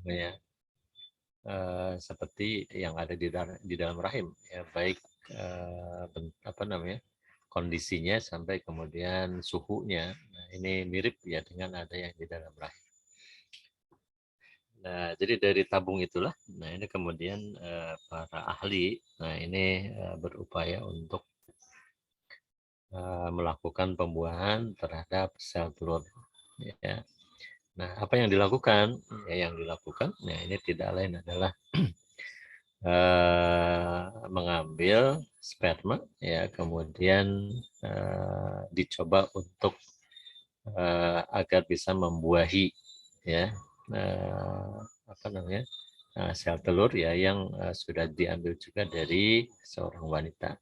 ya, seperti yang ada di dalam rahim, ya, baik apa namanya, kondisinya sampai kemudian suhunya. Nah, ini mirip ya dengan ada yang di dalam rahim. Nah, jadi dari tabung itulah, nah ini kemudian para ahli, nah ini berupaya untuk melakukan pembuahan terhadap sel telur. Ya. Nah, apa yang dilakukan? Ya, yang dilakukan, nah ini tidak lain adalah mengambil sperma, ya, kemudian dicoba untuk agar bisa membuahi, ya, apa namanya, sel telur ya yang sudah diambil juga dari seorang wanita.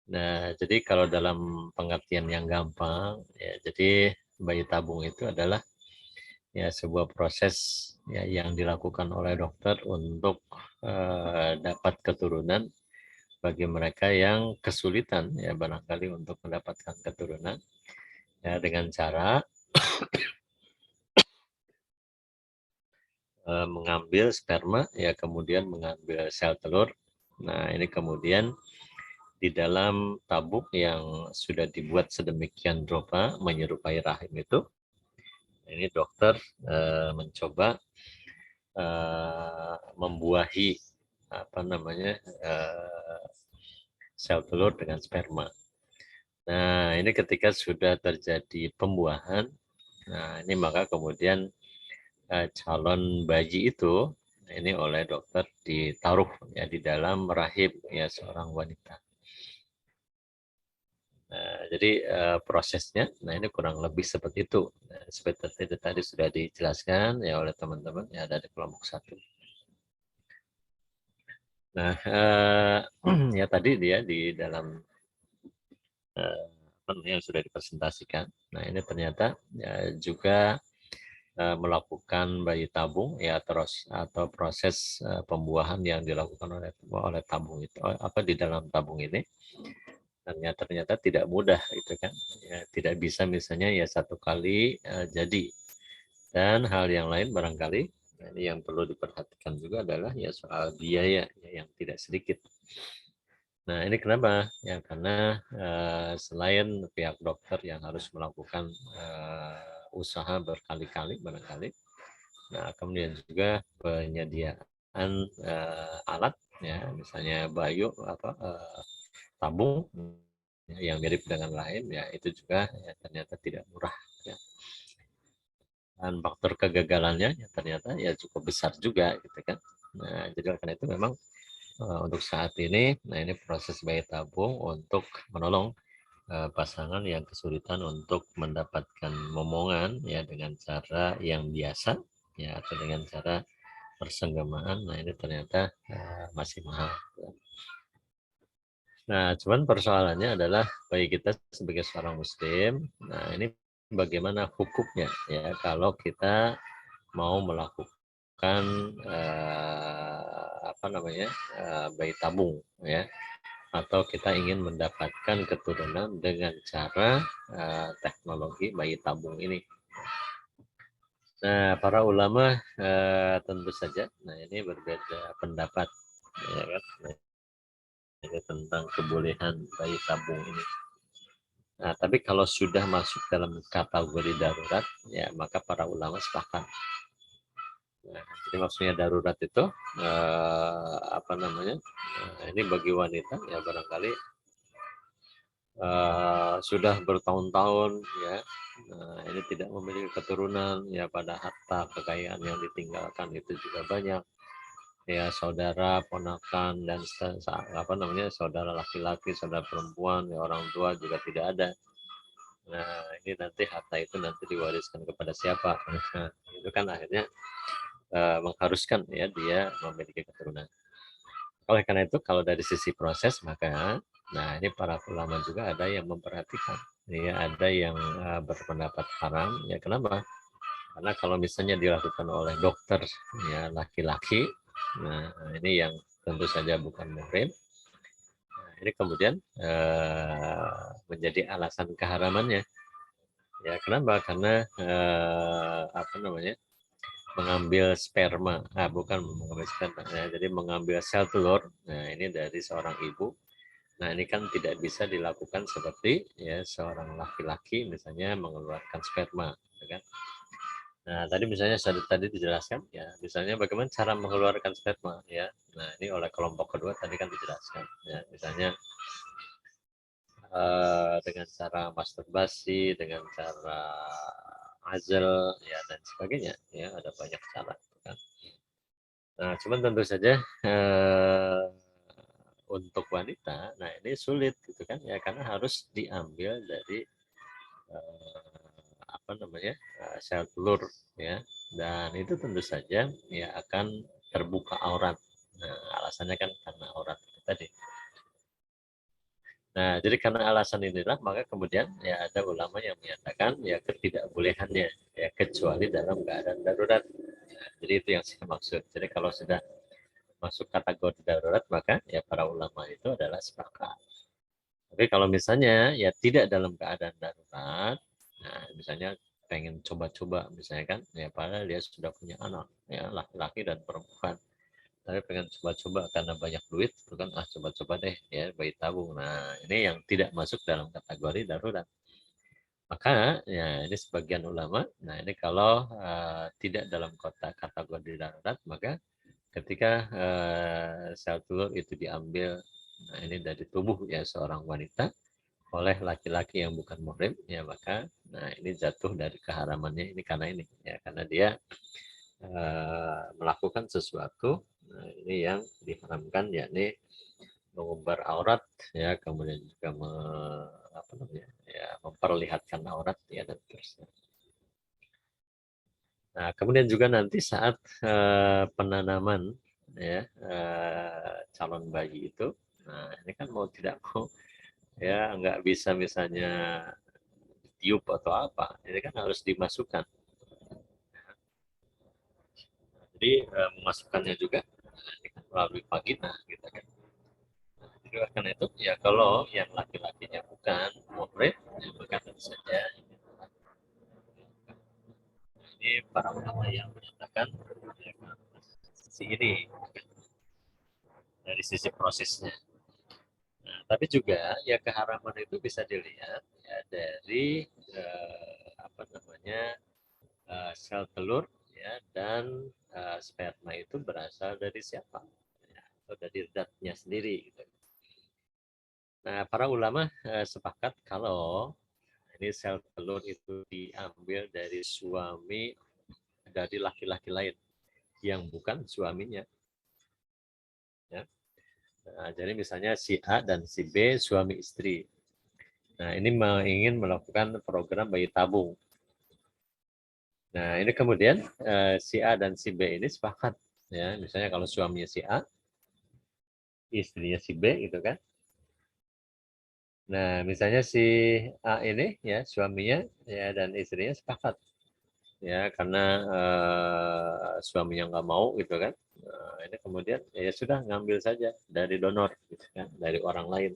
Nah, jadi kalau dalam pengertian yang gampang, ya, jadi bayi tabung itu adalah ya sebuah proses ya yang dilakukan oleh dokter untuk dapat keturunan bagi mereka yang kesulitan ya barangkali untuk mendapatkan keturunan ya dengan cara mengambil sperma ya kemudian mengambil sel telur. Nah, ini kemudian di dalam tabung yang sudah dibuat sedemikian rupa menyerupai rahim itu, ini dokter mencoba membuahi apa namanya sel telur dengan sperma. Nah, ini ketika sudah terjadi pembuahan, nah ini maka kemudian calon bayi itu ini oleh dokter ditaruh ya di dalam rahim ya seorang wanita. Nah, jadi prosesnya, nah ini kurang lebih seperti itu. Nah, seperti itu tadi sudah dijelaskan ya oleh teman-teman ya dari kelompok 1. Nah, ya tadi dia di dalam yang sudah dipresentasikan. Nah, ini ternyata ya, juga melakukan bayi tabung ya terus atau proses pembuahan yang dilakukan oleh tabung itu apa di dalam tabung ini ternyata tidak mudah itu kan ya, tidak bisa misalnya ya satu kali jadi. Dan hal yang lain barangkali nah ini yang perlu diperhatikan juga adalah ya soal biaya ya, yang tidak sedikit. Nah, ini kenapa? Ya karena selain pihak dokter yang harus melakukan usaha berkali-kali barangkali, nah kemudian juga penyediaan alat, ya misalnya tabung yang mirip dengan lain, ya itu juga ya, ternyata tidak murah. Ya. Dan faktor kegagalannya ya, ternyata ya cukup besar juga, gitu kan. Nah, jadi karena itu memang untuk saat ini, nah ini proses bayi tabung untuk menolong pasangan yang kesulitan untuk mendapatkan momongan ya dengan cara yang biasa ya atau dengan cara persenggamaan. Nah, ini ternyata masih mahal. Nah, cuman persoalannya adalah bagi kita sebagai seorang muslim, nah ini bagaimana hukumnya ya kalau kita mau melakukan apa namanya bayi tabung ya atau kita ingin mendapatkan keturunan dengan cara teknologi bayi tabung ini. Nah, para ulama tentu saja, nah ini berbeda pendapat, ya kan? Nah, ini tentang kebolehan bayi tabung ini. Nah, tapi kalau sudah masuk dalam kategori darurat, ya maka para ulama sepakat. Nah, jadi maksudnya darurat itu apa namanya? Ini bagi wanita ya barangkali sudah bertahun-tahun ya ini tidak memiliki keturunan ya pada harta kekayaan yang ditinggalkan itu juga banyak ya saudara ponakan dan apa namanya saudara laki-laki saudara perempuan ya orang tua juga tidak ada. Nah ini nanti harta itu nanti diwariskan kepada siapa. Nah, itu kan akhirnya mengharuskan ya dia memiliki keturunan. Oleh karena itu kalau dari sisi proses maka nah ini para ulama juga ada yang memperhatikan ya ada yang berpendapat haram ya kenapa? Karena kalau misalnya dilakukan oleh dokter ya laki-laki nah ini yang tentu saja bukan muhrim. Nah, ini kemudian menjadi alasan keharamannya. Ya kenapa? Karena apa namanya? mengambil sperma, bukan mengambil sperma, ya, jadi mengambil sel telur. Nah, ini dari seorang ibu. Nah, ini kan tidak bisa dilakukan seperti ya seorang laki-laki misalnya mengeluarkan sperma, ya kan? Nah, tadi misalnya tadi dijelaskan ya, misalnya bagaimana cara mengeluarkan sperma ya. Nah, ini oleh kelompok kedua tadi kan dijelaskan ya, misalnya dengan cara masturbasi, dengan cara azal ya dan sebagainya ya, ada banyak cara kan. Nah, cuman tentu saja untuk wanita, nah ini sulit gitu kan ya, karena harus diambil dari apa namanya sel telur ya, dan itu tentu saja ya akan terbuka aurat. Nah, alasannya kan karena aurat tadi. Nah, jadi karena alasan inilah maka kemudian ya ada ulama yang menyatakan ya ketidakbolehannya ya kecuali dalam keadaan darurat. Nah, jadi itu yang saya maksud. Jadi kalau sudah masuk kategori darurat maka ya para ulama itu adalah sepakat. Tapi kalau misalnya ya tidak dalam keadaan darurat, nah misalnya pengen coba-coba misalnya kan, ya padahal dia sudah punya anak, ya laki-laki dan perempuan, tapi pengen coba-coba karena banyak duit, itu kan coba-coba deh ya bayi tabung. Nah ini yang tidak masuk dalam kategori darurat. Maka ya ini sebagian ulama, nah ini kalau tidak dalam kategori darurat, maka ketika sel telur itu diambil, nah ini dari tubuh ya seorang wanita oleh laki-laki yang bukan muhrim ya, maka nah ini jatuh dari keharamannya ini karena ini ya, karena dia melakukan sesuatu nah, ini yang diharamkan, yakni mengumbar aurat ya, kemudian juga apa namanya ya, memperlihatkan aurat ya dan terusnya. Nah, kemudian juga nanti saat penanaman ya calon bayi itu, nah ini kan mau tidak mau ya nggak bisa misalnya tiup atau apa, ini kan harus dimasukkan. Jadi memasukkannya juga melalui vagina gitu kan. Jadi karena itu ya kalau yang laki-lakinya bukan muhrim ya maka tentu saja ini para ulama yang menyatakan ya, sisi ini dari sisi prosesnya. Nah, tapi juga ya keharaman itu bisa dilihat ya dari apa namanya sel telur ya, dan sperma itu berasal dari siapa? Ya, atau dari zatnya sendiri gitu. Nah, para ulama sepakat kalau ini sel telur itu diambil dari suami dari laki-laki lain yang bukan suaminya. Ya. Nah, jadi misalnya si A dan si B suami istri. Nah, ini ingin melakukan program bayi tabung. Nah, ini kemudian si A dan si B ini sepakat. Ya, misalnya kalau suaminya si A, istrinya si B gitu kan. Nah, misalnya si A ini ya suaminya ya dan istrinya sepakat ya karena suaminya nggak mau gitu kan. Nah, ini kemudian ya sudah ngambil saja dari donor gitu kan, dari orang lain,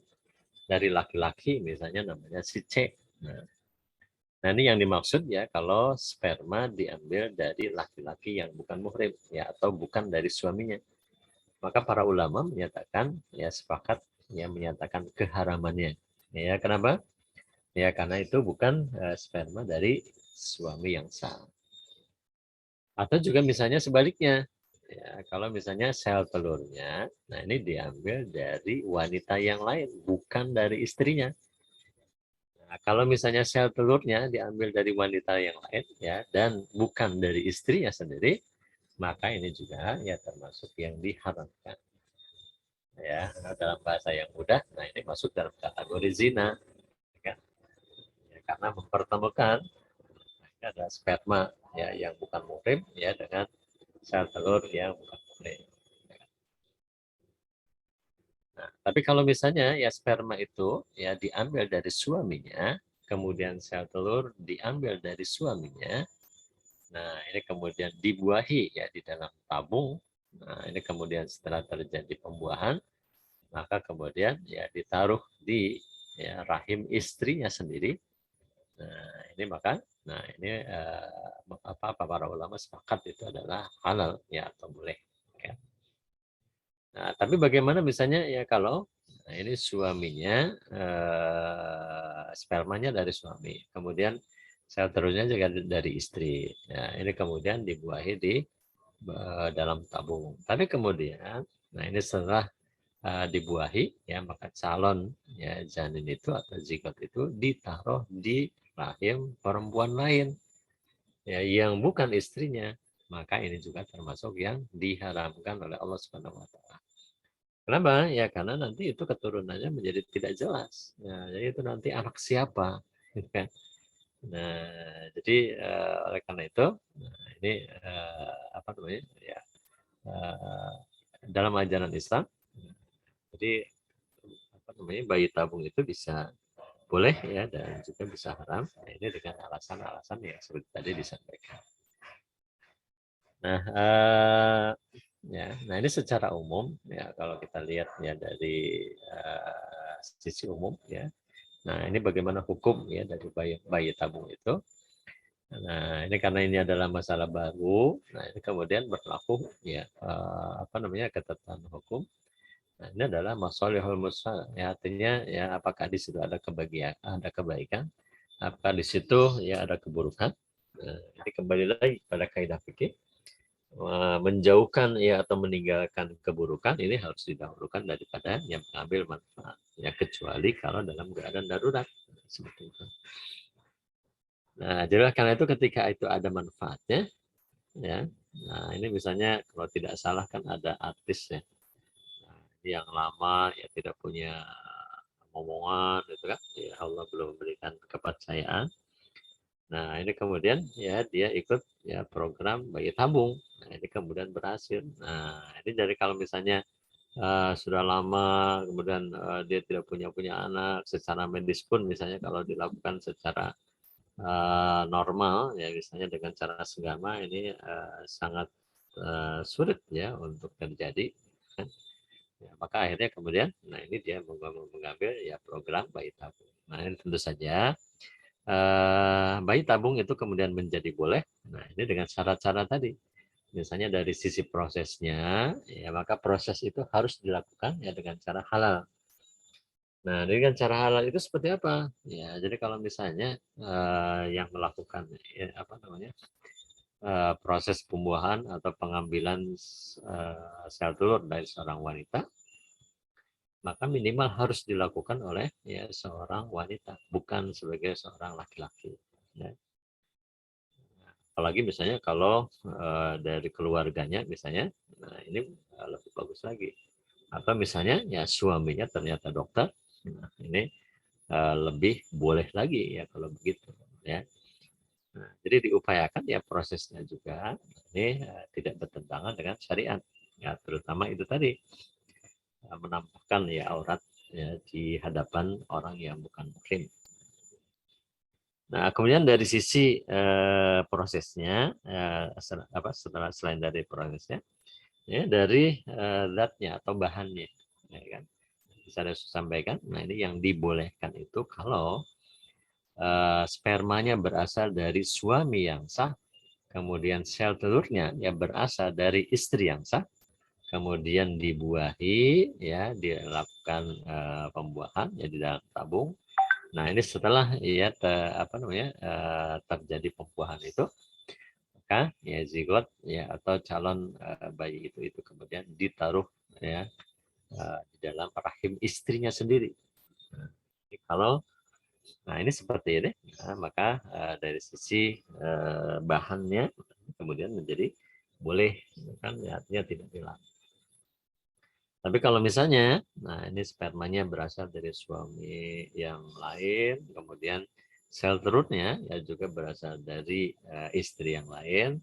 dari laki-laki misalnya namanya si C. Nah, ini yang dimaksud ya kalau sperma diambil dari laki-laki yang bukan muhrim ya atau bukan dari suaminya. Maka para ulama menyatakan ya sepakat ya menyatakan keharamannya. Ya, kenapa? Ya karena itu bukan sperma dari suami yang sah. Atau juga misalnya sebaliknya. Ya, kalau misalnya sel telurnya, nah ini diambil dari wanita yang lain, bukan dari istrinya. Nah, kalau misalnya sel telurnya diambil dari wanita yang lain, ya, dan bukan dari istrinya sendiri, maka ini juga ya termasuk yang diharamkan. Ya, dalam bahasa yang mudah, nah ini masuk dalam kategori zina, kan? Ya, karena mempertemukan ada sperma ya yang bukan muhrim ya dengan sel telur yang bukan muhrim. Nah, tapi kalau misalnya ya sperma itu ya diambil dari suaminya, kemudian sel telur diambil dari suaminya, nah ini kemudian dibuahi ya di dalam tabung, nah ini kemudian setelah terjadi pembuahan, maka kemudian ya ditaruh di ya, rahim istrinya sendiri, Nah, ini maka, nah ini apa para ulama sepakat itu adalah halal ya atau boleh. Ya. Nah, tapi bagaimana misalnya ya kalau nah ini suaminya spermanya dari suami, kemudian sel telurnya juga dari istri. Nah, ini kemudian dibuahi di dalam tabung. Tapi kemudian, nah ini setelah dibuahi, ya maka calon ya janin itu atau zigot itu ditaruh di rahim perempuan lain, ya yang bukan istrinya. Maka ini juga termasuk yang diharamkan oleh Allah Subhanahu Wa Taala. Kenapa? Ya karena nanti itu keturunannya menjadi tidak jelas. Nah, jadi itu nanti anak siapa, gitu kan? Nah, jadi oleh karena itu, nah, ini apa namanya? Ya, eh, dalam ajaran Islam, jadi apa namanya bayi tabung itu bisa boleh ya dan juga bisa haram. Nah, ini dengan alasan-alasan yang seperti tadi disampaikan. Nah, ya, nah ini secara umum ya kalau kita lihat ya dari sisi umum ya. Nah, ini bagaimana hukum ya dari bayi tabung itu. Nah, ini karena ini adalah masalah baru, nah ini kemudian berlaku ya apa namanya ketetapan hukum. Nah, ini adalah masalihul mursal. Ya, artinya ya apakah di situ ada kebaikan, apakah di situ ya ada keburukan. Nah, ini kembali lagi pada kaidah fikih. Menjauhkan ya atau meninggalkan keburukan ini harus didahulukan daripada yang mengambil manfaat. Ya kecuali kalau dalam keadaan darurat seperti itu. Nah, jadi karena itu ketika itu ada manfaatnya, ya. Nah, ini misalnya kalau tidak salah kan ada artis ya, nah, yang lama ya tidak punya omongan, gitu kan? Ya Allah belum memberikan kepercayaan. Nah, ini kemudian ya dia ikut ya program bayi tabung. Nah, ini kemudian berhasil. Nah, ini dari kalau misalnya sudah lama, kemudian dia tidak punya anak, secara medis pun misalnya kalau dilakukan secara normal ya misalnya dengan cara senggama ini sangat sulit ya untuk terjadi kan? Ya, maka akhirnya kemudian nah ini dia mengambil ya program bayi tabung. Nah ini tentu saja bayi tabung itu kemudian menjadi boleh. Nah ini dengan syarat-syarat tadi. Misalnya dari sisi prosesnya, ya maka proses itu harus dilakukan ya dengan cara halal. Nah, dengan cara halal itu seperti apa? Ya, jadi kalau misalnya yang melakukan ya, apa namanya proses pembuahan atau pengambilan sel telur dari seorang wanita, maka minimal harus dilakukan oleh ya seorang wanita, bukan sebagai seorang laki-laki. Ya. Apalagi misalnya kalau dari keluarganya, misalnya, nah ini lebih bagus lagi. Atau misalnya ya suaminya ternyata dokter, nah ini lebih boleh lagi ya kalau begitu ya. Nah, jadi diupayakan ya prosesnya juga ini tidak bertentangan dengan syariat ya terutama itu tadi menampakkan ya aurat ya di hadapan orang yang bukan muhrim. Nah kemudian dari sisi prosesnya setelah selain dari prosesnya ya dari zatnya atau bahannya ya kan bisa saya sampaikan. Nah ini yang dibolehkan itu kalau spermanya berasal dari suami yang sah, kemudian sel telurnya ya berasal dari istri yang sah, kemudian dibuahi ya dilakukan pembuahan ya di dalam tabung. Nah ini setelah ya terjadi pembuahan itu, maka ya zigot ya atau calon bayi itu kemudian ditaruh ya di dalam rahim istrinya sendiri. Nah, kalau Nah, ini seperti ini. Nah, maka dari sisi bahannya kemudian menjadi boleh, kan ya, artinya tidak hilang. Tapi kalau misalnya, nah ini spermanya berasal dari suami yang lain, kemudian sel telurnya ya juga berasal dari istri yang lain,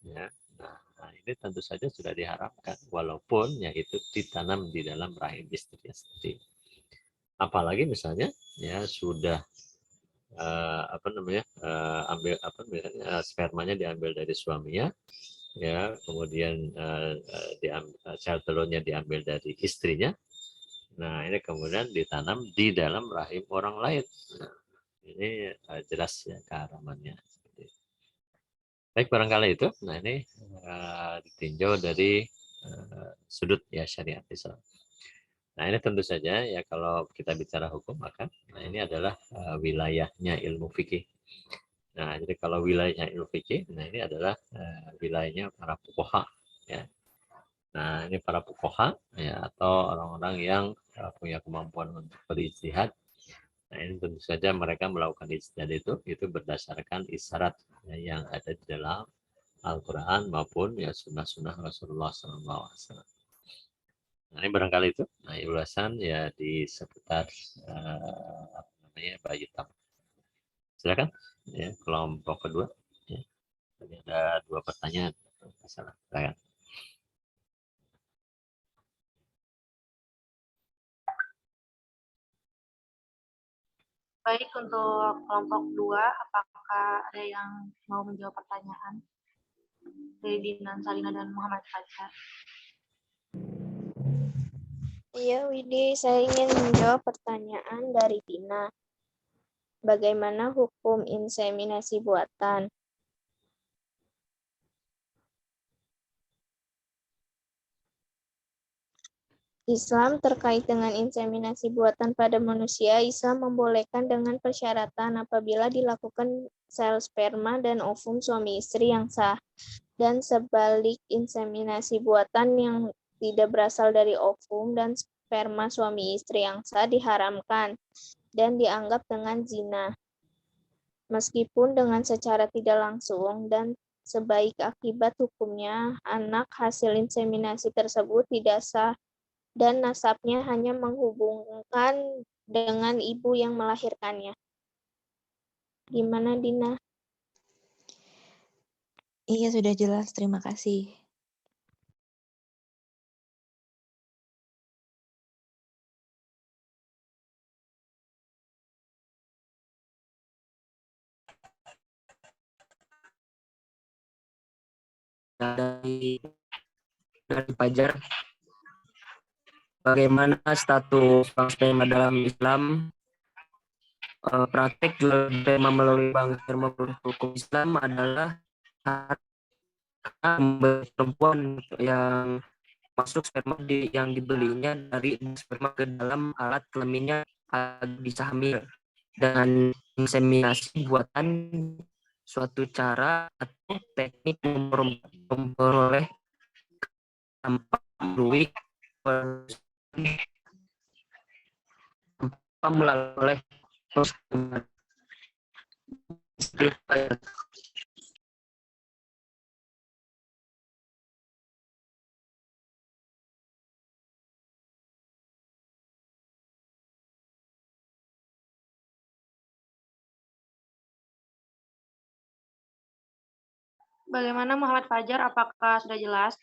ya. Nah, ini tentu saja sudah diharapkan, walaupun ya itu ditanam di dalam rahim istrinya sendiri. Apalagi misalnya ya sudah apa namanya ambil apa namanya spermanya diambil dari suaminya ya kemudian sel telurnya diambil dari istrinya. Nah ini kemudian ditanam di dalam rahim orang lain. Nah, ini jelas ya keharamannya. Baik, barangkali itu. Nah, ini ditinjau dari sudut ya syariat Islam. Nah, ini tentu saja ya kalau kita bicara hukum maka nah ini adalah wilayahnya ilmu fikih. Nah, jadi kalau wilayahnya ilmu fikih, nah ini adalah wilayahnya para fuqaha ya. Nah, ini para fuqaha ya atau orang-orang yang punya kemampuan untuk berijtihad. Nah, ini tentu saja mereka melakukan ijtihad itu berdasarkan isyarat ya, yang ada di dalam Al-Quran maupun ya sunnah-sunnah Rasulullah SAW. Nah, ini barangkali itu. Nah, ulasan ya di seputar apa namanya bayi tam. Silakan ya kelompok kedua. Ya. Tadi ada 2 pertanyaan. Masalah. Silakan. Baik, untuk kelompok 2, apakah ada yang mau menjawab pertanyaan dari Dinan Salina dan Muhammad Fajar? Iya, Widi, saya ingin menjawab pertanyaan dari Dina. Bagaimana hukum inseminasi buatan? Islam terkait dengan inseminasi buatan pada manusia, Islam membolehkan dengan persyaratan apabila dilakukan sel sperma dan ovum suami istri yang sah, dan sebalik inseminasi buatan yang tidak berasal dari ovum dan sperma suami istri yang sah diharamkan dan dianggap dengan zina. Meskipun dengan secara tidak langsung dan sebaik akibat hukumnya, anak hasil inseminasi tersebut tidak sah dan nasabnya hanya menghubungkan dengan ibu yang melahirkannya. Gimana, Dina? Iya, sudah jelas. Terima kasih. Dari Fajar, bagaimana status bank sperma dalam Islam? Praktek jual sperma melalui bank sperma menurut hukum Islam adalah perempuan yang masuk sperma yang dibelinya dari sperma ke dalam alat kelaminnya bisa hamil. Dengan inseminasi buatan suatu cara atau teknik memperoleh tanpa melalui Bagaimana Muhammad Fajar, apakah sudah jelas?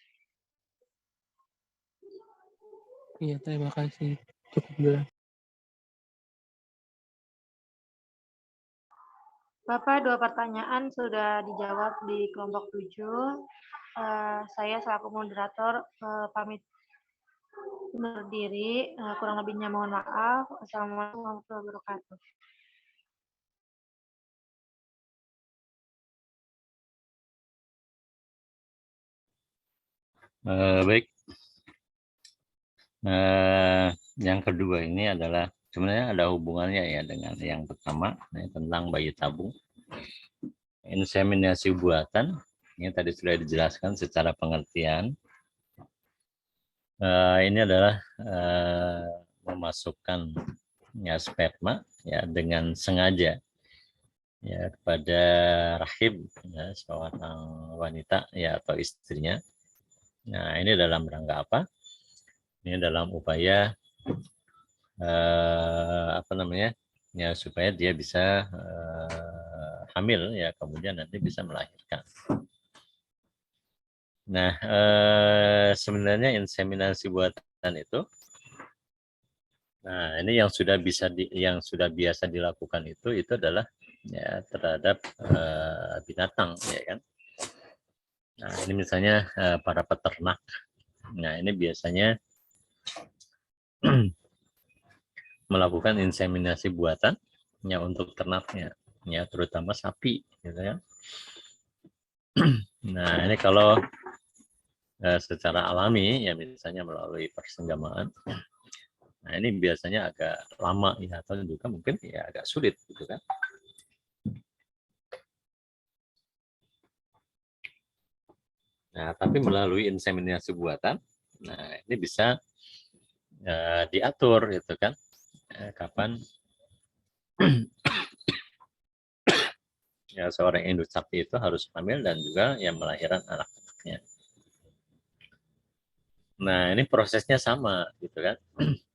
Iya, terima kasih. Cukup jelas. Bapak, 2 pertanyaan sudah dijawab di kelompok 7. Saya selaku moderator pamit undur diri. Kurang lebihnya mohon maaf. Assalamualaikum warahmatullahi wabarakatuh. Baik. Yang kedua ini adalah sebenarnya ada hubungannya ya dengan yang pertama tentang bayi tabung. Inseminasi buatan ini tadi sudah dijelaskan secara pengertian. Ini adalah memasukkan ya sperma ya dengan sengaja ya kepada rahim ya seorang wanita ya atau istrinya. Nah, ini dalam rangka apa? Ini dalam upaya apa namanya? Ya supaya dia bisa hamil ya kemudian nanti bisa melahirkan. Nah, sebenarnya inseminasi buatan itu nah, ini yang sudah biasa dilakukan itu adalah ya terhadap binatang ya kan. Nah, ini misalnya para peternak. Nah, ini biasanya melakukan inseminasi buatan ya untuk ternaknya, ya terutama sapi, gitu ya. Nah ini kalau secara alami, ya misalnya melalui persenggamaan, nah ini biasanya agak lama ya, atau juga mungkin ya agak sulit, gitu kan. Nah, tapi melalui inseminasi buatan, nah ini bisa diatur, gitu kan, kapan ya seorang induk sapi itu harus hamil dan juga yang melahirkan anak-anaknya. Nah, ini prosesnya sama, gitu kan.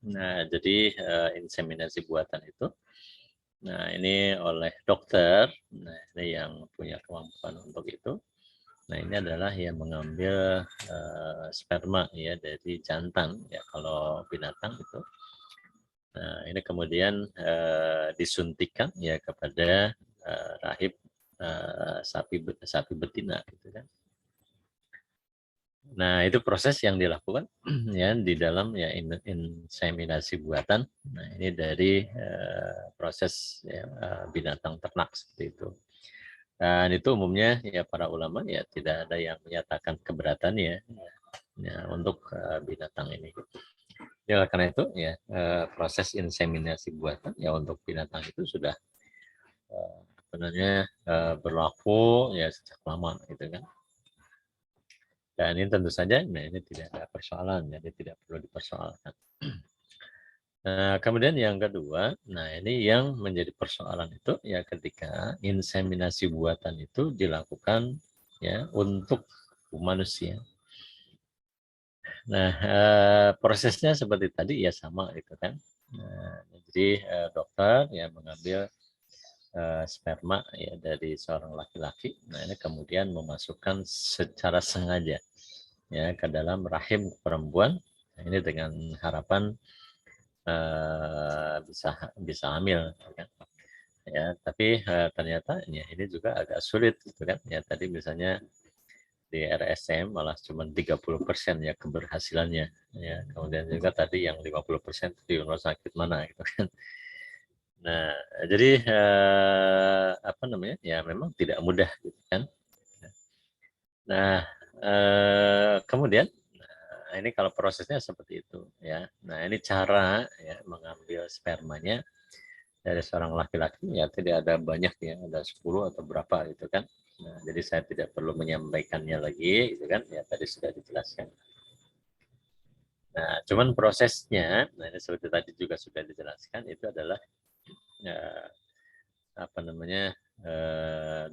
Nah, jadi inseminasi buatan itu, nah ini oleh dokter, nah ini yang punya kemampuan untuk itu. Nah, ini adalah yang mengambil sperma ya dari jantan ya kalau binatang itu. Nah, ini kemudian disuntikkan ya kepada rahim sapi betina, gitu kan. Nah, itu proses yang dilakukan ya di dalam ya inseminasi buatan. Nah, ini dari proses ya, binatang ternak seperti itu. Dan itu umumnya ya para ulama ya tidak ada yang menyatakan keberatan ya untuk binatang ini. Ya karena itu ya proses inseminasi buatan ya untuk binatang itu sudah sebenarnya berlaku ya sejak lama, gitu kan. Dan ini tentu saja, nah ini tidak ada persoalan, jadi tidak perlu dipersoalkan. Nah, kemudian yang kedua, nah ini yang menjadi persoalan itu ya ketika inseminasi buatan itu dilakukan ya untuk manusia. Nah, prosesnya seperti tadi ya sama, gitu kan. Nah, jadi dokter ya mengambil sperma ya dari seorang laki-laki. Nah, ini kemudian memasukkan secara sengaja ya ke dalam rahim perempuan. Nah, ini dengan harapan bisa hamil, kan? Ya, tapi ternyata ya ini juga agak sulit, gitu kan. Ya tadi misalnya di RSM malah cuma 30% ya keberhasilannya. Ya, kemudian juga tadi yang 50% di rumah sakit mana, gitu kan. Nah, jadi apa namanya? Ya memang tidak mudah, gitu kan. Nah, kemudian ini kalau prosesnya seperti itu ya. Nah, ini cara ya mengambil spermanya dari seorang laki-laki ya tidak ada banyak ya, ada 10 atau berapa, gitu kan. Nah, jadi saya tidak perlu menyampaikannya lagi, gitu kan. Ya tadi sudah dijelaskan. Nah, cuman prosesnya, nah ini seperti tadi juga sudah dijelaskan, itu adalah apa namanya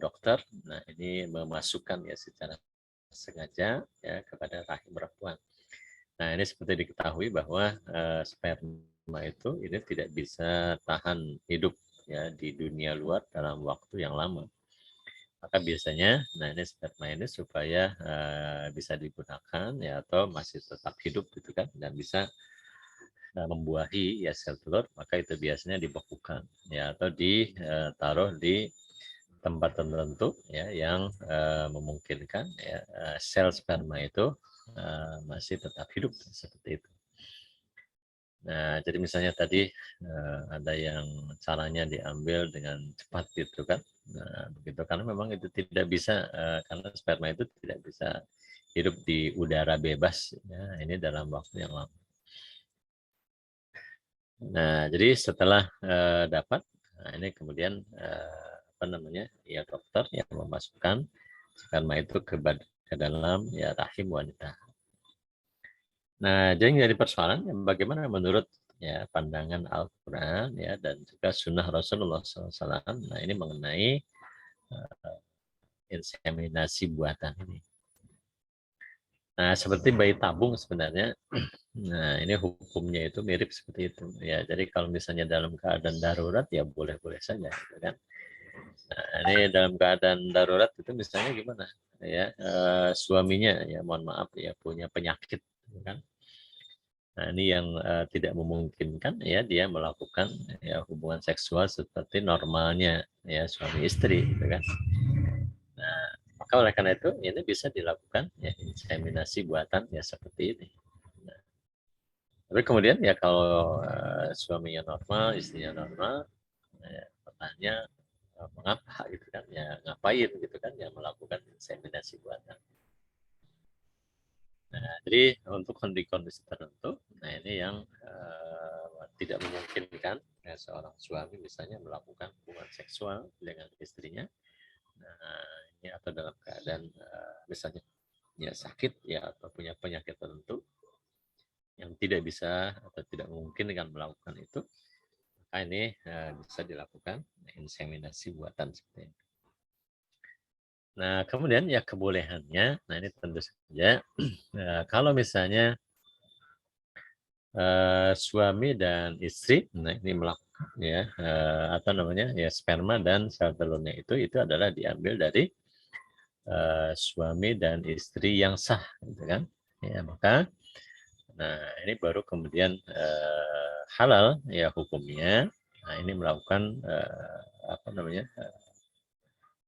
dokter. Nah, ini memasukkan ya secara sengaja ya kepada rahim perempuan. Nah, ini seperti diketahui bahwa sperma itu ini tidak bisa tahan hidup ya di dunia luar dalam waktu yang lama. Maka biasanya, nah ini sperma ini supaya bisa digunakan ya atau masih tetap hidup, gitu kan, dan bisa membuahi ya sel telur, maka itu biasanya dibekukan ya atau ditaruh di tempat tertentu ya yang memungkinkan ya sel sperma itu masih tetap hidup seperti itu. Nah, jadi misalnya tadi ada yang caranya diambil dengan cepat, gitu kan. Nah, begitu karena memang itu tidak bisa karena sperma itu tidak bisa hidup di udara bebas ya, ini dalam waktu yang lama. Nah, jadi setelah dapat, nah ini kemudian apa namanya ya dokter yang memasukkan sperma itu ke dalam ya rahim wanita. Nah, jadi jadi persoalan bagaimana menurut ya pandangan Al-Quran ya dan juga Sunnah Rasulullah SAW. Nah, ini mengenai inseminasi buatan ini. Nah, seperti bayi tabung sebenarnya. Nah, ini hukumnya itu mirip seperti itu. Ya, jadi kalau misalnya dalam keadaan darurat ya boleh-boleh saja, gitu kan. Nah, ini dalam keadaan darurat itu misalnya gimana? Ya, suaminya ya mohon maaf ya punya penyakit, gitu kan. Nah, ini yang tidak memungkinkan ya dia melakukan ya hubungan seksual seperti normalnya ya suami istri, gitu kan. Nah, maka oleh karena itu ini bisa dilakukan ya inseminasi buatan ya seperti ini. Nah, tapi kemudian ya kalau suaminya normal, istrinya normal, ya, pertanyaannya mengapa gitu kan, ya ngapain gitu kan, ya melakukan inseminasi buatan. Nah, jadi untuk kondisi tertentu, nah ini yang tidak memungkinkan ya, seorang suami misalnya melakukan hubungan seksual dengan istrinya, nah, ini atau dalam keadaan misalnya ya sakit ya atau punya penyakit tertentu yang tidak bisa atau tidak memungkinkan melakukan itu, maka ini bisa dilakukan inseminasi buatan seperti ini. Nah, kemudian ya kebolehannya, nah ini tentu saja kalau misalnya suami dan istri, nah ini melakukan ya apa namanya ya sperma dan sel telurnya itu adalah diambil dari suami dan istri yang sah, gitu kan? Ya maka, nah ini baru kemudian halal ya hukumnya. Nah ini melakukan apa namanya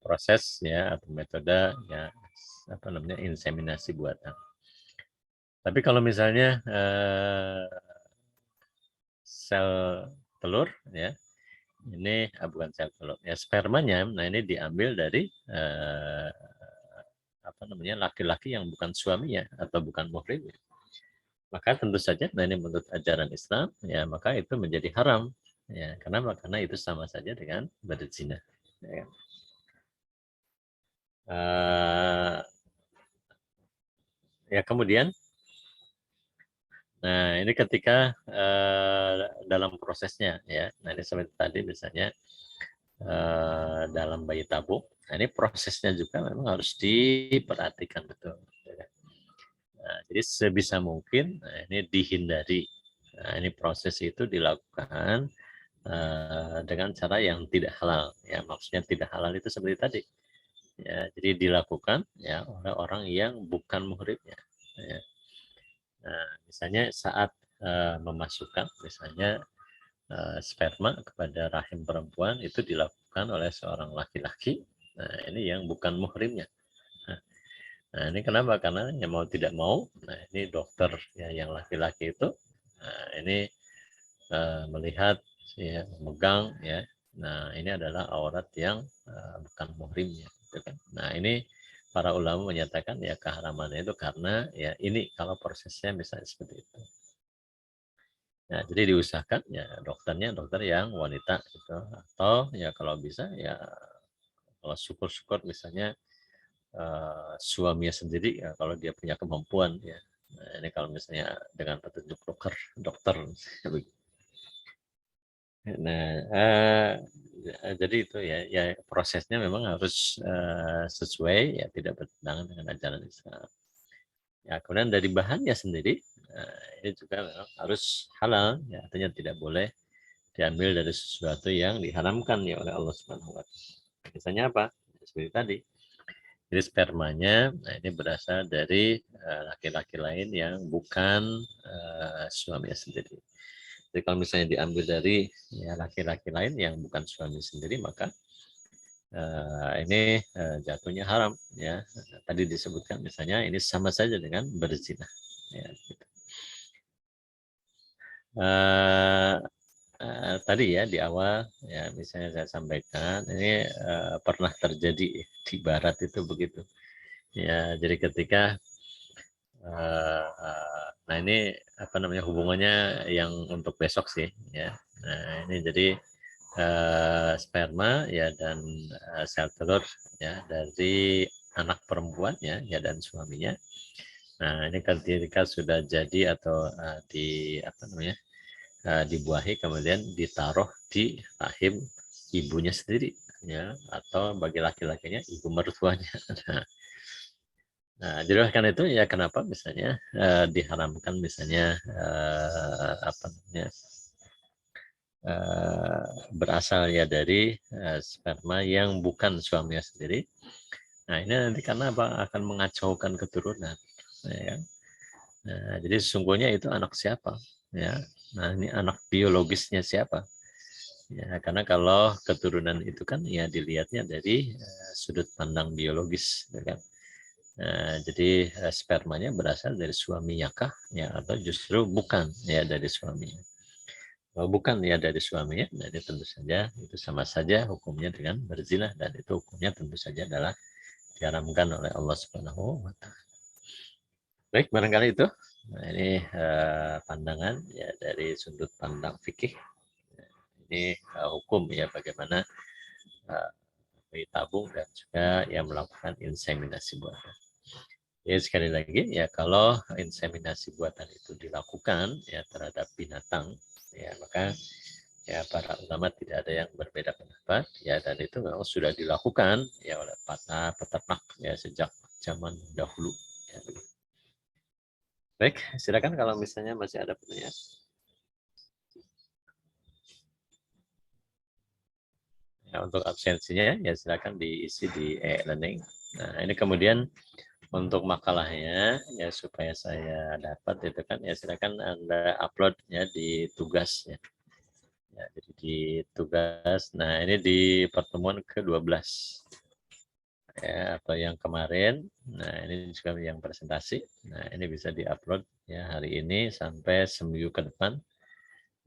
proses ya atau metode ya apa namanya inseminasi buatan. Tapi kalau misalnya sel telur ya, ini bukan sel telur ya spermanya, nah ini diambil dari apa namanya laki-laki yang bukan suaminya atau bukan muhrim. Maka tentu saja, nah ini menurut ajaran Islam ya maka itu menjadi haram ya karena itu sama saja dengan berzina. Ya, kan? Ya kemudian, nah ini ketika dalam prosesnya ya, nah ini seperti tadi misalnya dalam bayi tabung, nah ini prosesnya juga memang harus diperhatikan betul. Ya. Nah, jadi sebisa mungkin nah ini dihindari. Nah ini proses itu dilakukan dengan cara yang tidak halal. Ya maksudnya tidak halal itu seperti tadi. Ya, jadi dilakukan ya oleh orang yang bukan muhrimnya. Ya. Nah, misalnya saat memasukkan misalnya sperma kepada rahim perempuan itu dilakukan oleh seorang laki-laki. Nah, ini yang bukan muhrimnya. Nah, ini kenapa? Karena ya mau tidak mau, nah ini dokter ya yang laki-laki itu, nah ini melihat ya memegang ya. Nah, ini adalah aurat yang bukan muhrimnya, gitu kan. Nah, ini para ulama menyatakan ya keharamannya itu karena ya ini kalau prosesnya misalnya seperti itu. Nah, jadi diusahakan ya dokternya dokter yang wanita gitu, atau ya kalau bisa ya kalau syukur-syukur misalnya suaminya sendiri ya kalau dia punya kemampuan ya. Nah, ini kalau misalnya dengan petunjuk dokter Nah, jadi itu ya prosesnya memang harus sesuai ya tidak bertentangan dengan ajaran Islam. Ya kemudian dari bahannya sendiri ini juga memang harus halal, ya artinya tidak boleh diambil dari sesuatu yang diharamkan ya oleh Allah Subhanahu wa taala. Misalnya apa? Seperti tadi. Jadi spermanya nah ini berasal dari laki-laki lain yang bukan suaminya sendiri. Jadi kalau misalnya diambil dari ya laki-laki lain yang bukan suami sendiri, maka ini jatuhnya haram ya. Tadi disebutkan misalnya ini sama saja dengan berzina. Ya, gitu. Tadi ya di awal ya misalnya saya sampaikan ini pernah terjadi di Barat itu begitu. Ya jadi ketika nah ini apa namanya hubungannya yang untuk besok sih ya. Nah ini jadi sperma ya dan sel telur ya dari anak perempuannya ya dan suaminya. Nah ini ketika sudah jadi atau di apa namanya dibuahi kemudian ditaruh di rahim ibunya sendiri ya atau bagi laki-lakinya ibu mertuanya. Nah, jadi karena itu ya kenapa misalnya diharamkan misalnya apa namanya berasal ya dari sperma yang bukan suaminya sendiri. Nah ini nanti karena apa akan mengacaukan keturunan. Ya. Nah, jadi sesungguhnya itu anak siapa? Ya. Nah ini anak biologisnya siapa? Ya, karena kalau keturunan itu kan ya dilihatnya dari sudut pandang biologis, ya kan? Jadi spermanya berasal dari suaminya kah ya atau justru bukan ya dari suaminya. Kalau bukan ya dari suaminya, jadi tentu saja itu sama saja hukumnya dengan berzina, dan itu hukumnya tentu saja adalah diharamkan oleh Allah Subhanahu wa Ta'ala. Baik, barangkali itu. Nah, ini pandangan ya dari sudut pandang fikih. Ini hukum ya bagaimana bayi tabung dan juga yang melakukan inseminasi buatan. Ya sekali lagi ya, kalau inseminasi buatan itu dilakukan ya terhadap binatang ya, maka ya para ulama tidak ada yang berbeda pendapat ya, dan itu memang sudah dilakukan ya oleh para peternak ya sejak zaman dahulu ya. Baik, silakan kalau misalnya masih ada pertanyaan. Ya, untuk absensinya ya silakan diisi di e-learning. Nah, ini kemudian untuk makalahnya ya supaya saya dapat itu kan ya silakan Anda upload ya di tugas ya. Ya, jadi di tugas. Nah, ini di pertemuan ke-12 ya, atau yang kemarin. Nah, ini juga yang presentasi. Nah, ini bisa diupload ya hari ini sampai seminggu ke depan.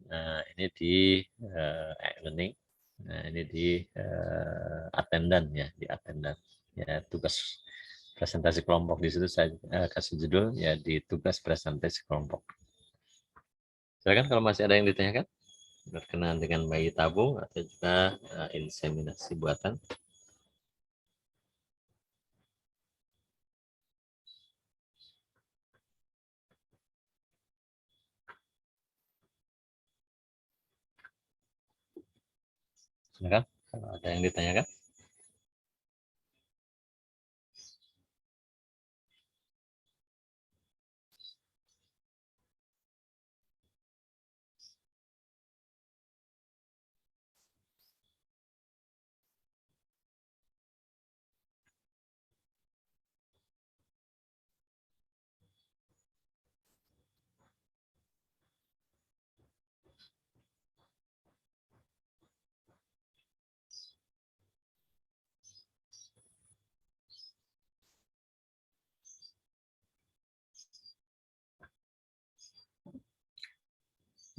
Nah, ini di e-learning. Nah, ini di attendant ya, di attendant. Ya, tugas presentasi kelompok, di situ saya kasih judul ya di tugas presentasi kelompok. Silakan kalau masih ada yang ditanyakan berkenaan dengan bayi tabung atau juga inseminasi buatan. Silakan kalau ada yang ditanyakan.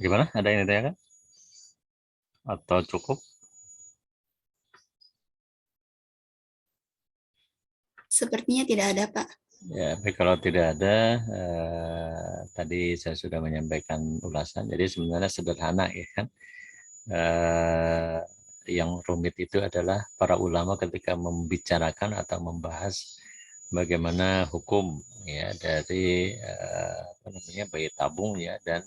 Gimana? Ada yang ditanyakan? Atau cukup? Sepertinya tidak ada, Pak. Ya, tapi kalau tidak ada, tadi saya sudah menyampaikan ulasan. Jadi sebenarnya sederhana ya kan. Yang rumit itu adalah para ulama ketika membicarakan atau membahas bagaimana hukum ya dari apa namanya bayi tabung ya dan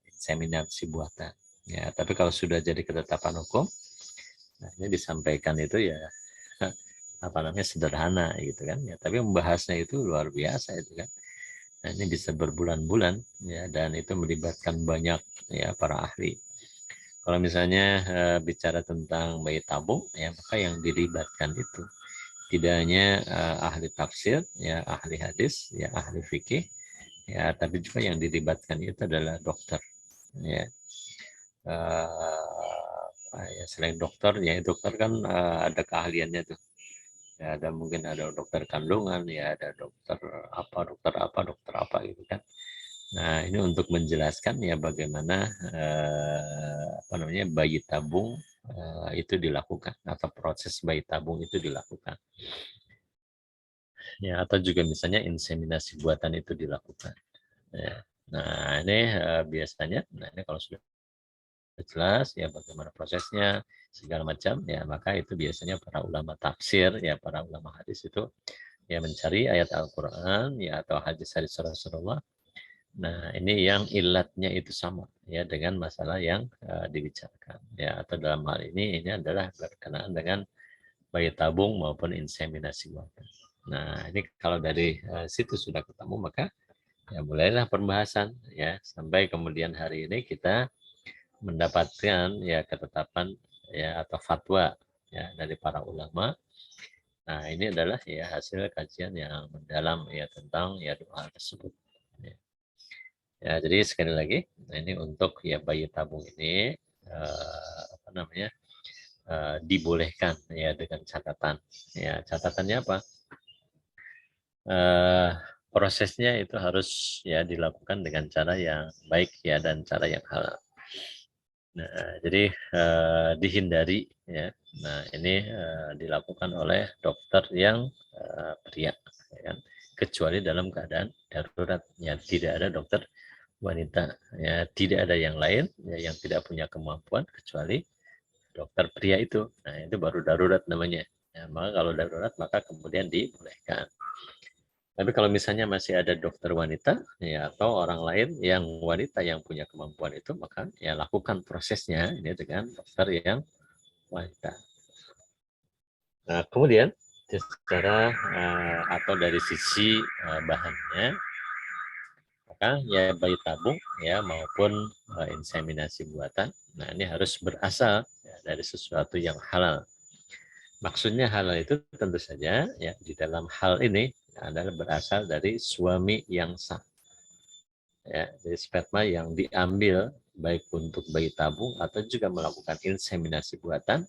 inseminasi buatan. Ya, tapi kalau sudah jadi ketetapan hukum, nah ini disampaikan itu ya apa namanya sederhana gitu kan ya, tapi membahasnya itu luar biasa itu kan. Nah, ini bisa berbulan-bulan ya, dan itu melibatkan banyak ya para ahli. Kalau misalnya bicara tentang bayi tabung ya, maka yang dilibatkan itu tidak hanya ahli tafsir ya, ahli hadis ya, ahli fikih ya, tapi juga yang dilibatkan itu adalah dokter ya. Ya selain dokter ya, dokter kan ada keahliannya tuh ya, ada mungkin ada dokter kandungan ya, ada dokter apa gitu kan. Nah, ini untuk menjelaskan ya bagaimana apa namanya bayi tabung itu dilakukan atau proses bayi tabung itu dilakukan ya, atau juga misalnya inseminasi buatan itu dilakukan ya. Nah, ini biasanya nah ini kalau sudah jelas ya bagaimana prosesnya segala macam ya, maka itu biasanya para ulama tafsir ya, para ulama hadis itu ya mencari ayat Al-Qur'an ya atau hadis-hadis Rasulullah. Nah, ini yang ilatnya itu sama ya dengan masalah yang dibicarakan ya, atau dalam hal ini adalah berkenaan dengan bayi tabung maupun inseminasi buatan. Nah, ini kalau dari situ sudah ketemu, maka ya mulailah pembahasan ya, sampai kemudian hari ini kita mendapatkan ya ketetapan ya atau fatwa ya dari para ulama. Nah, ini adalah ya hasil kajian yang mendalam ya tentang ya dua hal tersebut. Ya. Ya, jadi sekali lagi, nah ini untuk ya bayi tabung ini apa namanya dibolehkan ya dengan catatan. Ya, catatannya apa? Prosesnya itu harus ya dilakukan dengan cara yang baik ya dan cara yang halal. Nah, jadi dihindari ya. Nah, ini dilakukan oleh dokter yang pria, ya kan? Kecuali dalam keadaan darurat. Ya, tidak ada dokter wanita. Ya, tidak ada yang lain ya, yang tidak punya kemampuan kecuali dokter pria itu. Nah, itu baru darurat namanya. Ya, maka kalau darurat maka kemudian dibolehkan. Tapi kalau misalnya masih ada dokter wanita ya atau orang lain yang wanita yang punya kemampuan itu, maka ya lakukan prosesnya ini dengan dokter yang wanita. Nah, kemudian secara atau dari sisi bahannya, maka ya bayi tabung ya maupun inseminasi buatan, nah ini harus berasal ya, dari sesuatu yang halal. Maksudnya halal itu tentu saja ya di dalam hal ini adalah berasal dari suami yang sah. Ya, jadi sperma yang diambil baik untuk bayi tabung atau juga melakukan inseminasi buatan,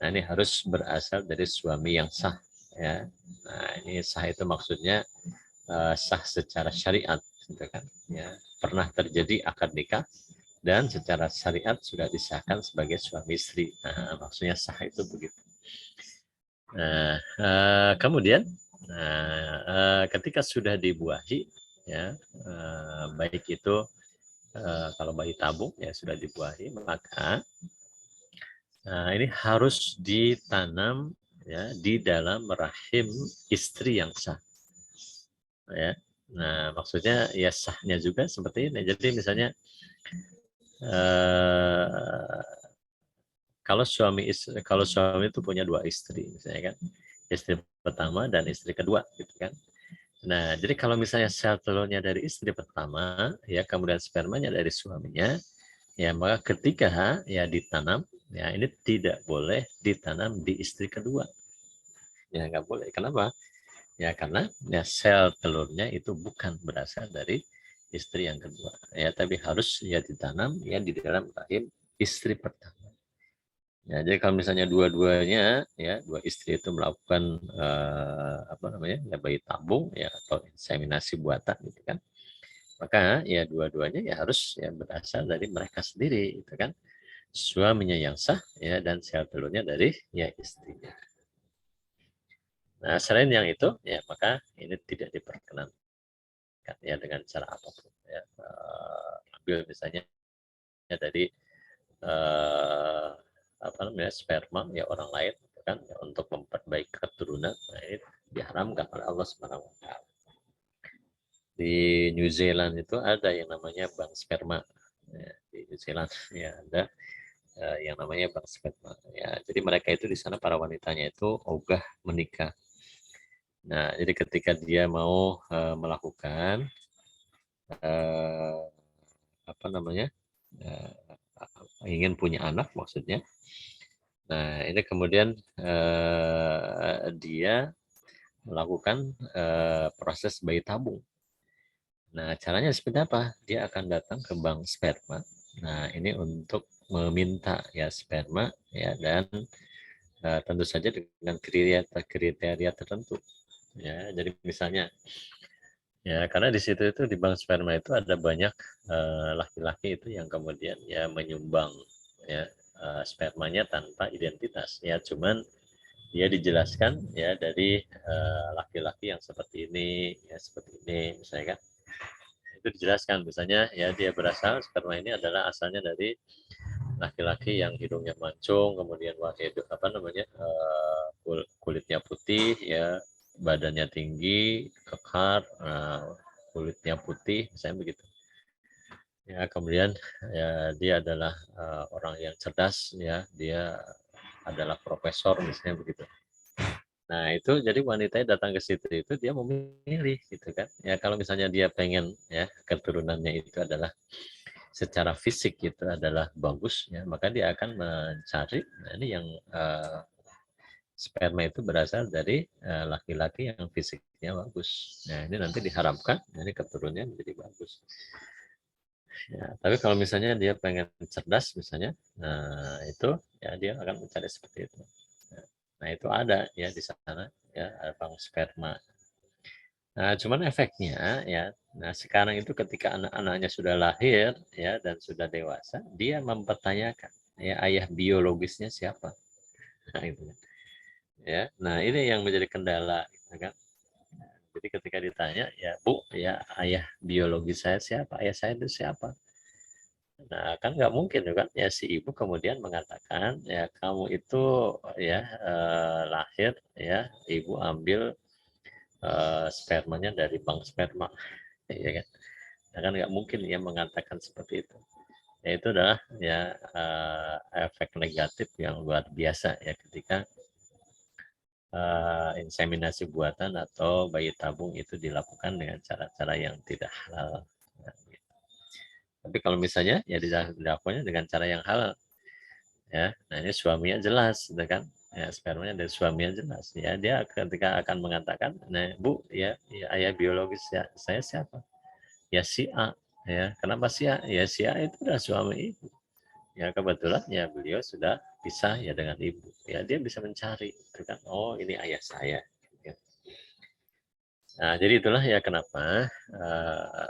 nah ini harus berasal dari suami yang sah. Ya, nah ini sah itu maksudnya sah secara syariat, gitu kan? Ya, pernah terjadi akad nikah dan secara syariat sudah disahkan sebagai suami istri. Nah, maksudnya sah itu begitu. Nah, kemudian ketika sudah dibuahi, ya baik itu kalau bayi tabung ya sudah dibuahi, maka ini harus ditanam ya di dalam rahim istri yang sah. Ya, nah maksudnya ya sahnya juga seperti ini. Jadi misalnya kalau suami itu punya 2 istri, misalnya kan, istri pertama dan istri kedua, gitu kan. Nah, jadi kalau misalnya sel telurnya dari istri pertama, ya kemudian spermanya dari suaminya, ya maka ketika ya ditanam, ya ini tidak boleh ditanam di istri kedua. Ya nggak boleh. Kenapa? Ya karena ya sel telurnya itu bukan berasal dari istri yang kedua. Ya tapi harus ya ditanam ya di dalam rahim istri pertama. Ya, jadi kalau misalnya dua-duanya ya dua istri itu melakukan apa namanya ya bayi tabung ya atau inseminasi buatan gitu kan, maka ya dua-duanya ya harus ya berasal dari mereka sendiri gitu kan, suaminya yang sah ya dan sel telurnya dari ya istrinya. Nah selain yang itu ya maka ini tidak diperkenankan ya dengan cara apapun ya, ambil misalnya dari apa namanya sperma ya orang lain gitu kan ya, untuk memperbaiki keturunan, nah ini diharamkan oleh Allah Subhanahu wa taala. Di New Zealand itu ada yang namanya bank sperma. Ya, di New Zealand ya ada yang namanya bank sperma. Ya, jadi mereka itu di sana para wanitanya itu ogah menikah. Nah, jadi ketika dia mau melakukan apa namanya ingin punya anak maksudnya. Nah, ini kemudian dia melakukan proses bayi tabung. Nah, caranya seperti apa? Dia akan datang ke bank sperma. Nah, ini untuk meminta ya sperma ya dan tentu saja dengan kriteria tertentu. Ya, jadi misalnya ya karena di situ itu di bank sperma itu ada banyak laki-laki itu yang kemudian ya menyumbang ya spermanya tanpa identitas. Ya, cuman dia dijelaskan ya dari laki-laki yang seperti ini ya seperti ini misalnya kan, itu dijelaskan misalnya ya dia berasal sperma ini adalah asalnya dari laki-laki yang hidungnya mancung, kemudian apa namanya kulitnya putih ya, badannya tinggi, kekar, kulitnya putih misalnya begitu ya, kemudian ya dia adalah orang yang cerdas ya, dia adalah profesor misalnya begitu. Nah, itu jadi wanitanya datang ke situ itu dia memilih gitu kan. Ya kalau misalnya dia pengen ya keturunannya itu adalah secara fisik itu adalah bagus ya, maka dia akan mencari nah ini yang sperma itu berasal dari laki-laki yang fisiknya bagus. Nah, ini nanti diharapkan ini keturunannya menjadi bagus. Ya, tapi kalau misalnya dia pengen cerdas misalnya, nah itu ya dia akan mencari seperti itu. Nah, itu ada ya di sana ya ada bank sperma. Nah, cuman efeknya ya, nah sekarang itu ketika anak-anaknya sudah lahir ya dan sudah dewasa, dia mempertanyakan ya ayah biologisnya siapa. Nah, itu kan. Ya. Nah, ini yang menjadi kendala gitu kan. Jadi ketika ditanya, ya Bu, ya ayah biologis saya siapa? Ayah saya itu siapa? Nah, kan nggak mungkin kan ya si ibu kemudian mengatakan ya kamu itu ya lahir ya ibu ambil spermanya dari bank sperma, ya kan? Nah, kan nggak mungkin ya mengatakan seperti itu. Ya, itu adalah ya efek negatif yang luar biasa ya ketika inseminasi buatan atau bayi tabung itu dilakukan dengan cara-cara yang tidak halal. Nah, gitu. Tapi kalau misalnya ya dilakukannya dengan cara yang halal, ya, nah ini suaminya jelas, gitu kan? Ya, spermanya dari suaminya jelas. Ya, dia ketika akan mengatakan, nah Bu, ya, ya ayah biologis ya, saya siapa? Ya si A. Ya, kenapa si A? Ya si A itu adalah suami ibu. Ya kebetulan ya beliau sudah pisah ya dengan ibu. Ya dia bisa mencari, gitu kan? Oh ini ayah saya. Ya. Nah, jadi itulah ya kenapa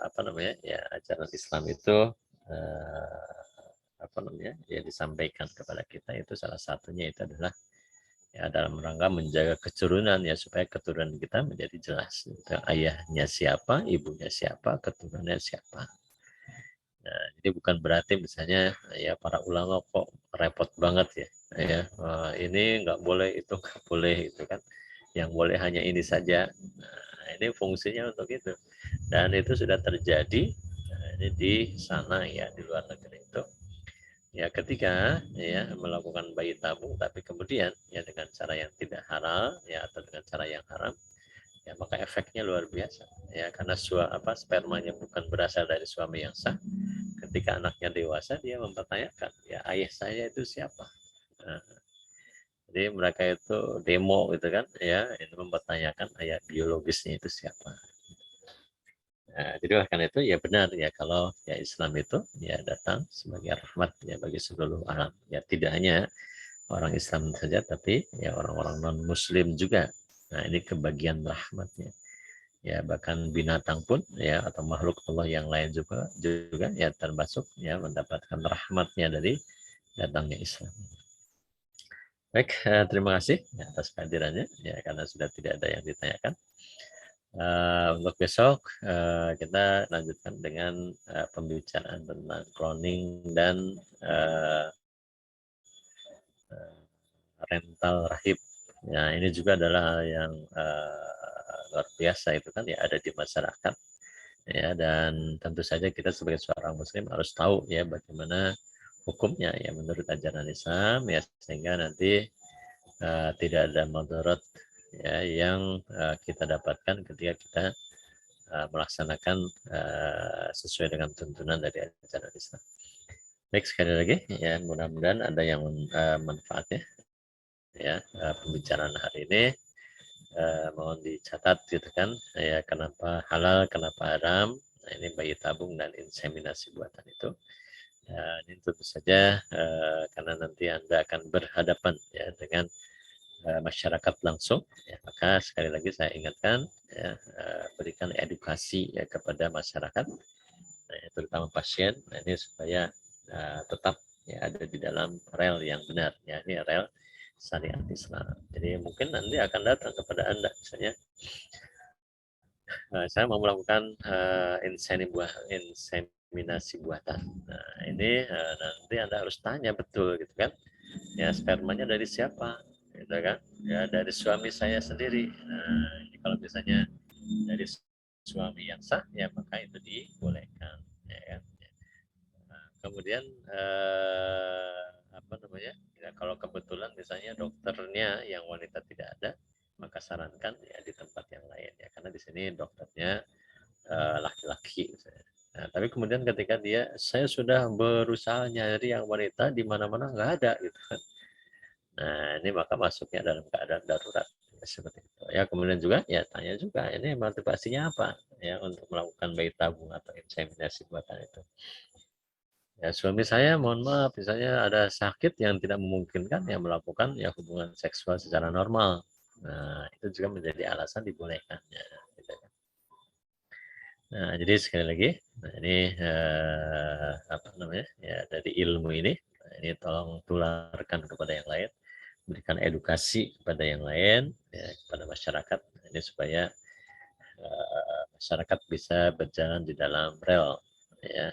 apa namanya ya ajaran Islam itu apa namanya ya disampaikan kepada kita itu salah satunya itu adalah ya dalam rangka menjaga keturunan ya supaya keturunan kita menjadi jelas gitu. Ayahnya siapa, ibunya siapa, keturunannya siapa. Nah, jadi bukan berarti misalnya ya para ulama kok repot banget ya, ya ini nggak boleh itu nggak boleh itu kan, yang boleh hanya ini saja. Nah, ini fungsinya untuk itu dan itu sudah terjadi ini di sana ya di luar negeri itu ya ketika ya melakukan bayi tabung tapi kemudian ya dengan cara yang tidak halal ya atau dengan cara yang haram ya maka efeknya luar biasa ya karena spermanya bukan berasal dari suami yang sah ketika anaknya dewasa dia mempertanyakan ya ayah saya itu siapa. Nah, jadi mereka itu demo gitu kan ya itu mempertanyakan ayah biologisnya itu siapa. Nah, jadi oleh karena itu ya benar ya kalau ya Islam itu ya datang sebagai rahmat ya bagi seluruh alam ya tidak hanya orang Islam saja tapi ya orang-orang non Muslim juga. Nah ini kebagian rahmatnya ya bahkan binatang pun ya atau makhluk Allah yang lain juga ya termasuk ya mendapatkan rahmatnya dari datangnya Islam. Baik, terima kasih ya, atas kehadirannya ya karena sudah tidak ada yang ditanyakan. Untuk besok kita lanjutkan dengan pembicaraan tentang cloning dan rental rahib. Ya, ini juga adalah hal yang luar biasa itu kan ya ada di masyarakat. Ya, dan tentu saja kita sebagai seorang muslim harus tahu ya bagaimana hukumnya ya menurut ajaran Islam ya sehingga nanti tidak ada mudarat ya yang kita dapatkan ketika kita melaksanakan sesuai dengan tuntunan dari ajaran Islam. Baik sekali lagi ya mudah-mudahan ada yang manfaatnya ya pembicaraan hari ini mohon dicatat gitu kan ya kenapa halal kenapa haram. Nah, ini bayi tabung dan inseminasi buatan itu. Ini tentu saja karena nanti Anda akan berhadapan ya dengan masyarakat langsung ya, maka sekali lagi saya ingatkan ya berikan edukasi ya kepada masyarakat terutama pasien ini supaya tetap ya ada di dalam rel yang benar ya ini rel syariat Islam. Jadi mungkin nanti akan datang kepada Anda misalnya saya mau melakukan inseminasi buatan. Nah, ini nanti Anda harus tanya betul gitu kan. Ya spermanya dari siapa? Gitu kan? Ya dari suami saya sendiri. Nah, ini kalau misalnya dari suami yang sah ya maka itu dibolehkan ya kan. Nah, kemudian apa namanya? Ya, kalau kebetulan misalnya dokternya yang wanita tidak ada, maka sarankan ya di tempat yang lain ya karena di sini dokternya laki-laki misalnya. Nah, tapi kemudian ketika saya sudah berusaha nyari yang wanita di mana-mana nggak ada gitu kan. Nah, ini maka masuknya dalam keadaan darurat ya, seperti itu. Ya, kemudian juga ya tanya juga ini motivasinya apa ya untuk melakukan bayi tabung atau inseminasi buatan itu. Ya, suami saya mohon maaf misalnya ada sakit yang tidak memungkinkan ya melakukan ya hubungan seksual secara normal. Nah, itu juga menjadi alasan dibolehkannya. Gitu. Nah, jadi sekali lagi, nah ini apa namanya? Ya, dari ilmu ini, nah, ini tolong tularkan kepada yang lain, berikan edukasi kepada yang lain, ya, kepada masyarakat, ini supaya masyarakat bisa berjalan di dalam rel ya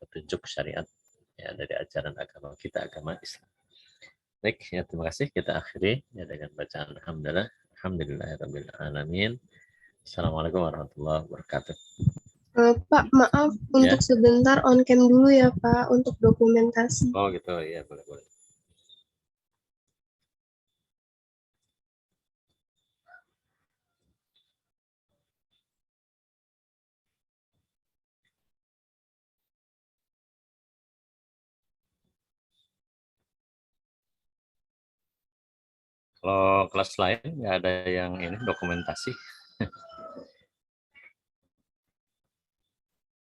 petunjuk syariat ya dari ajaran agama kita, agama Islam. Baik, ya terima kasih. Kita akhiri ya dengan bacaan alhamdulillah. Alhamdulillahirabbil alamin. Assalamualaikum warahmatullahi wabarakatuh. Pak, maaf untuk sebentar on cam dulu ya Pak untuk dokumentasi. Oh gitu, ya boleh. Kalau kelas lain nggak ada yang ini dokumentasi.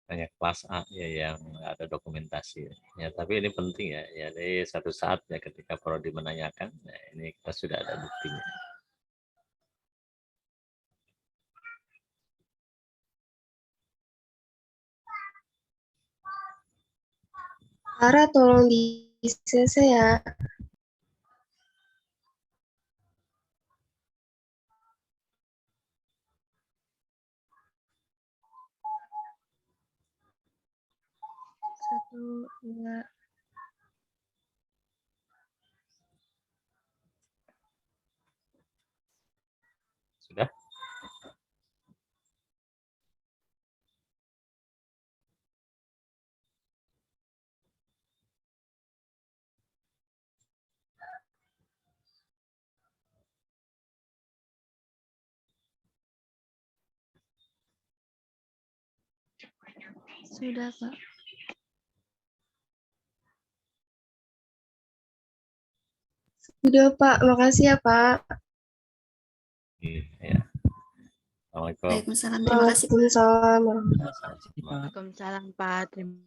Hanya kelas A ya yang nggak ada dokumentasi. Ya, tapi ini penting ya. Ya, dari satu saat ya ketika prodi menanyakan, nah, ini kita sudah ada buktinya. Sarah tolong di CC ya. Satu, dua. Sudah? Sudah Pak. Sudah Pak, makasih ya Pak. Ya. Assalamualaikum. Waalaikumsalam. Terima kasih. Waalaikumsalam. Waalaikumsalam. Waalaikumsalam Pak. Terima